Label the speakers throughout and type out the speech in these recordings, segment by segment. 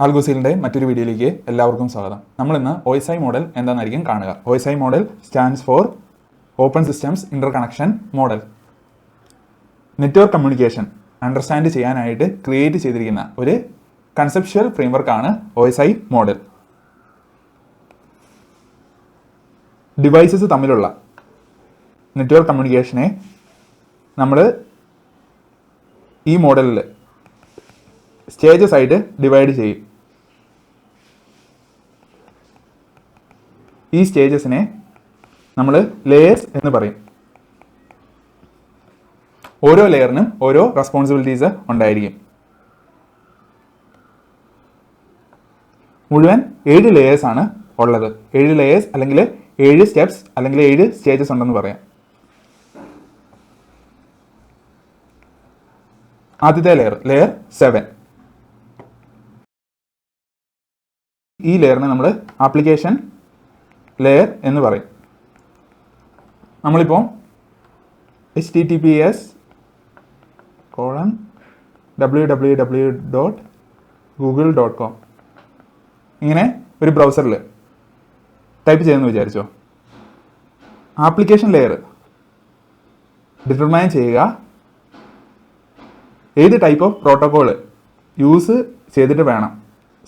Speaker 1: ആൽഗോസിലിൻ്റെ മറ്റൊരു വീഡിയോയിലേക്ക് എല്ലാവർക്കും സ്വാഗതം. നമ്മളിന്ന് OSI മോഡൽ എന്താണെന്നായിരിക്കും കാണുക. OSI model stands for open systems Inter connection model. Network communication understand ചെയ്യാനായിട്ട് ക്രിയേറ്റ് ചെയ്തിരിക്കുന്ന ഒരു കൺസെപ്ച്വൽ ഫ്രെയിംവർക്കാണ് OSI മോഡൽ. ഡിവൈസസ് തമ്മിലുള്ള നെറ്റ്വർക്ക് കമ്മ്യൂണിക്കേഷനെ നമ്മൾ ഈ മോഡലിൽ സ്റ്റേജസ് ആയിട്ട് ഡിവൈഡ് ചെയ്യും. ഈ സ്റ്റേജസിനെ നമ്മൾ ലെയേഴ്സ് എന്ന് പറയും. ഓരോ ലെയറിനും ഓരോ റെസ്പോൺസിബിലിറ്റീസ് ഉണ്ടായിരിക്കും. മുഴുവൻ 7 ലെയേഴ്സ് ആണ് ഉള്ളത്. 7 ലെയേഴ്സ് അല്ലെങ്കിൽ 7 സ്റ്റെപ്സ് അല്ലെങ്കിൽ 7 സ്റ്റേജസ് ഉണ്ടെന്ന് പറയാം. ആദ്യത്തെ ലെയർ 7. ഈ ലെയറിനെ നമ്മൾ ആപ്ലിക്കേഷൻ ലെയർ എന്ന് പറയും. നമ്മളിപ്പോൾ https://www.google.com ഇങ്ങനെ ഒരു ബ്രൗസറിൽ ടൈപ്പ് ചെയ്യുമെന്ന് വിചാരിച്ചോ. ആപ്ലിക്കേഷൻ ലെയർ ഡിറ്റർമൈൻ ചെയ്യുക ഏത് ടൈപ്പ് ഓഫ് പ്രോട്ടോക്കോൾ യൂസ് ചെയ്തിട്ട് വേണം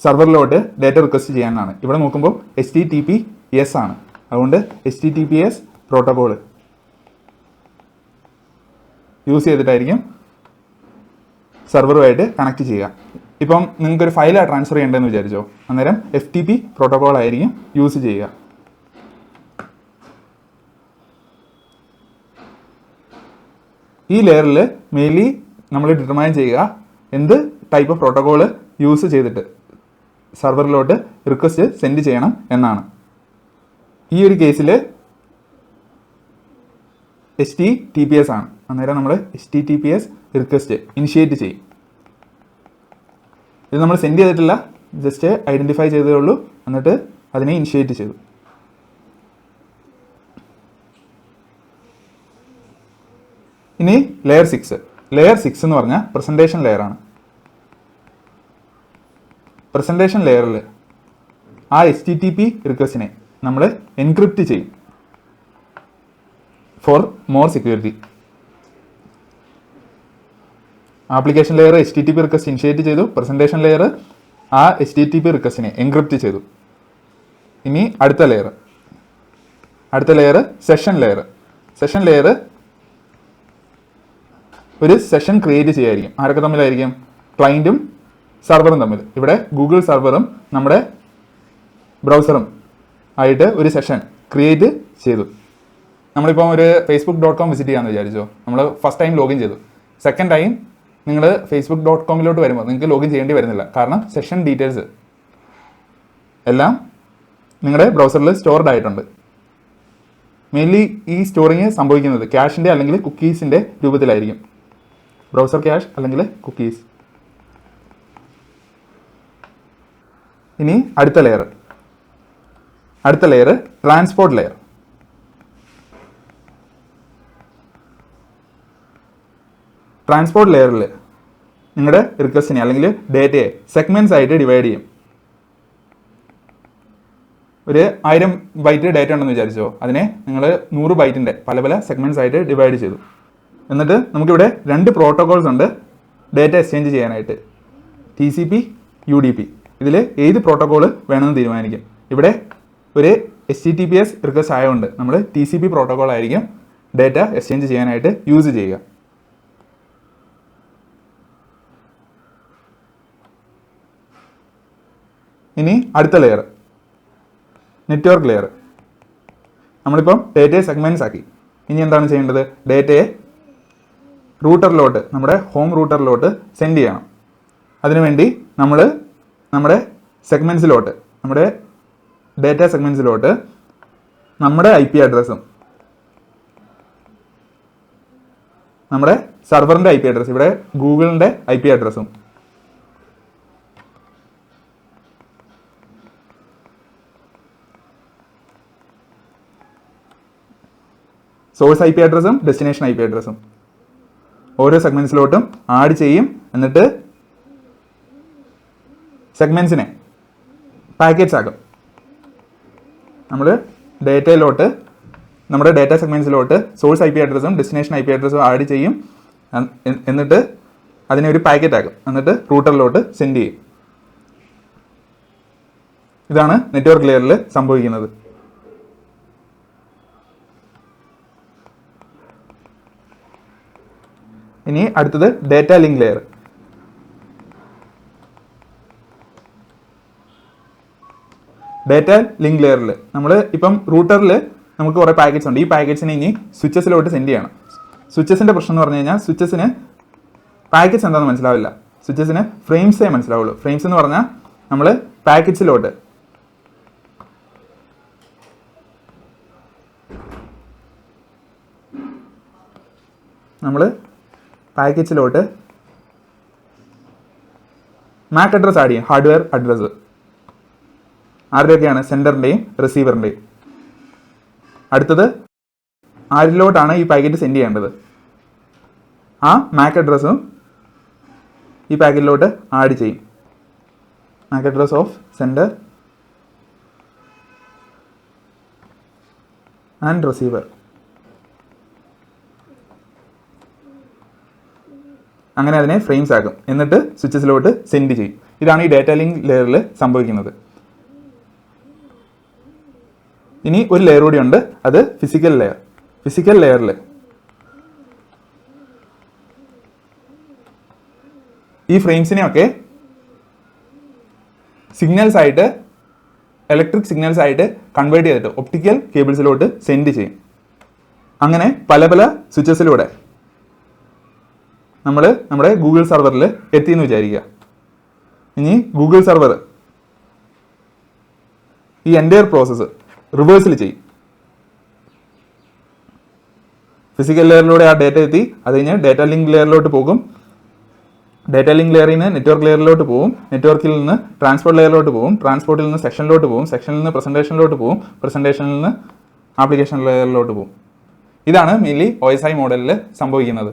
Speaker 1: സർവറിലോട്ട് ഡേറ്റ റിക്വസ്റ്റ് ചെയ്യാനാണ്. ഇവിടെ നോക്കുമ്പോൾ HTTPS ആണ്. അതുകൊണ്ട് HTTPS പ്രോട്ടോക്കോൾ യൂസ് ചെയ്തിട്ടായിരിക്കും സെർവറുമായിട്ട് കണക്ട് ചെയ്യുക. ഇപ്പം നിങ്ങൾക്കൊരു ഫയൽ ട്രാൻസ്ഫർ ചെയ്യേണ്ടതെന്ന് വിചാരിച്ചോ, അന്നേരം FTP പ്രോട്ടോക്കോൾ ആയിരിക്കും യൂസ് ചെയ്യുക. ഈ ലെയറിൽ മെയിൻലി നമ്മൾ ഡിറ്റർമൈൻ ചെയ്യുക എന്ത് ടൈപ്പ് ഓഫ് പ്രോട്ടോക്കോൾ യൂസ് ചെയ്തിട്ട് സെർവറിലോട്ട് റിക്വസ്റ്റ് സെൻഡ് ചെയ്യണം എന്നാണ്. ഈ ഒരു കേസിൽ HTTPS ആണ്. അന്നേരം നമ്മൾ HTTPS റിക്വസ്റ്റ് ഇനിഷ്യേറ്റ് ചെയ്യും. ഇത് നമ്മൾ സെൻഡ് ചെയ്തിട്ടില്ല, ജസ്റ്റ് ഐഡൻറ്റിഫൈ ചെയ്തേ ഉള്ളൂ, എന്നിട്ട് അതിനെ ഇനിഷ്യേറ്റ് ചെയ്തു. ഇനി ലെയർ 6 എന്ന് പറഞ്ഞാൽ പ്രസൻറ്റേഷൻ ലെയറാണ്. പ്രസൻറ്റേഷൻ ലെയറിൽ ആ HTTP റിക്വസ്റ്റിനെ നമ്മൾ എൻക്രിപ്റ്റ് ചെയ്യും for more security. Application layer HTTP request initiate ചെയ്തു, പ്രസൻറ്റേഷൻ ലെയർ ആ HTTP റിക്വസ്റ്റിനെ എൻക്രിപ്റ്റ് ചെയ്തു. ഇനി അടുത്ത ലെയർ സെഷൻ ലെയർ ഒരു സെഷൻ ക്രിയേറ്റ് ചെയ്യായിരിക്കും. ആരൊക്കെ തമ്മിലായിരിക്കും? ക്ലയൻറ്റും സർവറും തമ്മിൽ. ഇവിടെ ഗൂഗിൾ സർവറും നമ്മുടെ ബ്രൗസറും ആയിട്ട് ഒരു സെഷൻ ക്രിയേറ്റ് ചെയ്തു. നമ്മളിപ്പോൾ ഒരു facebook.com വിസിറ്റ് ചെയ്യാമെന്ന് വിചാരിച്ചോ. നമ്മൾ ഫസ്റ്റ് ടൈം ലോഗിൻ ചെയ്തു. സെക്കൻഡ് ടൈം നിങ്ങൾ facebook.comലോട്ട് വരുമ്പോൾ നിങ്ങൾക്ക് ലോഗിൻ ചെയ്യേണ്ടി വരുന്നില്ല. കാരണം സെഷൻ ഡീറ്റെയിൽസ് എല്ലാം നിങ്ങളുടെ ബ്രൗസറിൽ സ്റ്റോർഡ് ആയിട്ടുണ്ട്. മെയിൻലി ഈ സ്റ്റോറിങ് സംഭവിക്കുന്നത് ക്യാഷിൻ്റെ അല്ലെങ്കിൽ കുക്കീസിൻ്റെ രൂപത്തിലായിരിക്കും. ബ്രൗസർ ക്യാഷ് അല്ലെങ്കിൽ കുക്കീസ്. ഇനി അടുത്ത ലെയർ ട്രാൻസ്പോർട്ട് ലെയർ. ട്രാൻസ്പോർട്ട് ലെയറിൽ നിങ്ങളുടെ റിക്വസ്റ്റിനെ അല്ലെങ്കിൽ ഡേറ്റയെ സെഗ്മെന്റ്സ് ആയിട്ട് ഡിവൈഡ് ചെയ്യും. ഒരു 1000 ബൈറ്റ് ഡേറ്റ ഉണ്ടെന്ന് വിചാരിച്ചോ, അതിനെ നിങ്ങൾ 100 ബൈറ്റിൻ്റെ പല സെഗ്മെന്റ്സ് ആയിട്ട് ഡിവൈഡ് ചെയ്തു. എന്നിട്ട് നമുക്കിവിടെ 2 പ്രോട്ടോകോൾസ് ഉണ്ട് ഡേറ്റ എക്സ്ചേഞ്ച് ചെയ്യാനായിട്ട്, TCP UDP. ഇതിൽ ഏത് പ്രോട്ടോകോൾ വേണമെന്ന് തീരുമാനിക്കും. ഇവിടെ ഒരു HTTPS റിക്വസ്റ്റ് ആയതുകൊണ്ട് നമ്മൾ TCP പ്രോട്ടോകോൾ ആയിരിക്കും ഡേറ്റ എക്സ്ചേഞ്ച് ചെയ്യാനായിട്ട് യൂസ് ചെയ്യുക. ഇനി അടുത്ത ലെയർ നെറ്റ്വർക്ക് ലെയർ. നമ്മളിപ്പം ഡേറ്റയെ സെഗ്മെന്റ്സ് ആക്കി. ഇനി എന്താണ് ചെയ്യേണ്ടത്? ഡേറ്റയെ റൂട്ടറിലോട്ട്, നമ്മുടെ ഹോം റൂട്ടറിലോട്ട് സെൻഡ് ചെയ്യണം. അതിനുവേണ്ടി നമ്മൾ നമ്മുടെ സെഗ്മെന്റ്സിലോട്ട്, നമ്മുടെ ഡേറ്റ സെഗ്മെന്റ്സിലോട്ട് നമ്മുടെ IP അഡ്രസ്സും നമ്മുടെ സർവറിൻ്റെ IP അഡ്രസ്സ്, ഇവിടെ ഗൂഗിളിൻ്റെ IP അഡ്രസ്സും സോഴ്സ് IP അഡ്രസ്സും ഡെസ്റ്റിനേഷൻ IP അഡ്രസ്സും ഓരോ സെഗ്മെന്റ്സിലോട്ടും ആഡ് ചെയ്യും. എന്നിട്ട് സെഗ്മെൻറ്റ്സിനെ പാക്കറ്റ്സ് ആക്കും. നമ്മൾ ഡേറ്റയിലോട്ട് നമ്മുടെ ഡേറ്റ സെഗ്മെൻറ്റ്സിലോട്ട് സോഴ്സ് IP അഡ്രസ്സും ഡെസ്റ്റിനേഷൻ IP അഡ്രസ്സും ആഡ് ചെയ്യും. എന്നിട്ട് അതിനെ ഒരു പാക്കറ്റ് ആക്കും. എന്നിട്ട് റൂട്ടറിലോട്ട് സെൻഡ് ചെയ്യും. ഇതാണ് നെറ്റ്വർക്ക് ലെയറിൽ സംഭവിക്കുന്നത്. ഇനി അടുത്തത് data link layer. Data link ലെയറിൽ നമ്മൾ ഇപ്പം റൂട്ടറിൽ നമുക്ക് കുറേ പാക്കറ്റ്സ് ഉണ്ട്. ഈ പാക്കറ്റ്സിനെ ഇനി സ്വിച്ചസിലോട്ട് സെൻഡ് ചെയ്യണം. സ്വിച്ചസിൻ്റെ പ്രശ്നം എന്ന് പറഞ്ഞു കഴിഞ്ഞാൽ സ്വിച്ചസിന് പാക്കറ്റ്സ് എന്താണെന്ന് മനസ്സിലാവില്ല. സ്വിച്ചസിന് ഫ്രെയിംസേ മനസ്സിലാവുള്ളൂ. ഫ്രെയിംസ് എന്ന് പറഞ്ഞാൽ നമ്മൾ പാക്കറ്റ്സിലോട്ട് MAC അഡ്രസ് ആഡ് ചെയ്യും. ഹാർഡ്വെയർ അഡ്രസ്സ് ആരുടെയൊക്കെയാണ്? സെൻഡറിൻ്റെയും റിസീവറിൻ്റെയും. അടുത്തത് ആരിലോട്ടാണ് ഈ പാക്കറ്റ് സെൻഡ് ചെയ്യേണ്ടത്? ആ MAC അഡ്രസ്സും ഈ പാക്കറ്റിലോട്ട് ആഡ് ചെയ്യും. MAC address of sender and receiver. അങ്ങനെ അതിനെ ഫ്രെയിംസ് ആക്കും. എന്നിട്ട് സ്വിച്ചസിലോട്ട് സെൻഡ് ചെയ്യും. ഇതാണ് ഈ ഡേറ്റ ലിങ്ക് ലെയറിൽ സംഭവിക്കുന്നത്. ഇനി ഒരു ലെയർ കൂടി ഉണ്ട്, അത് ഫിസിക്കൽ ലെയർ. ഫിസിക്കൽ ലെയറിൽ ഈ ഫ്രെയിംസിനെയൊക്കെ സിഗ്നൽസ് ആയിട്ട്, ഇലക്ട്രിക് സിഗ്നൽസ് ആയിട്ട് കൺവേർട്ട് ചെയ്തിട്ട് ഒപ്റ്റിക്കൽ കേബിൾസിലോട്ട് സെൻഡ് ചെയ്യും. അങ്ങനെ പല പല സ്വിച്ചസിലൂടെ നമ്മൾ നമ്മുടെ ഗൂഗിൾ സർവറിൽ എത്തിയെന്ന് വിചാരിക്കുക. ഇനി ഗൂഗിൾ സർവർ ഈ എൻ്റയർ പ്രോസസ്സ് റിവേഴ്സിൽ ചെയ്യും. ഫിസിക്കൽ ലെയറിലൂടെ ആ ഡേറ്റ എത്തി, അത് കഴിഞ്ഞ് ഡേറ്റ ലിങ്ക് ലെയറിലോട്ട് പോകും. ഡേറ്റ ലിങ്ക് ലെയറിൽ നിന്ന് നെറ്റ്വർക്ക് ലെയറിലോട്ട് പോകും. നെറ്റ്വർക്കിൽ നിന്ന് ട്രാൻസ്പോർട്ട് ലെയറിലോട്ട് പോകും. ട്രാൻസ്പോർട്ടിൽ നിന്ന് സെക്ഷനിലോട്ട് പോകും. സെക്ഷനിൽ നിന്ന് പ്രസൻറ്റേഷനിലോട്ട് പോകും. പ്രസൻറ്റേഷനിൽ നിന്ന് ആപ്ലിക്കേഷൻ ലെയറിലോട്ട് പോകും. ഇതാണ് മെയിൻലി OSI മോഡലിൽ സംഭവിക്കുന്നത്.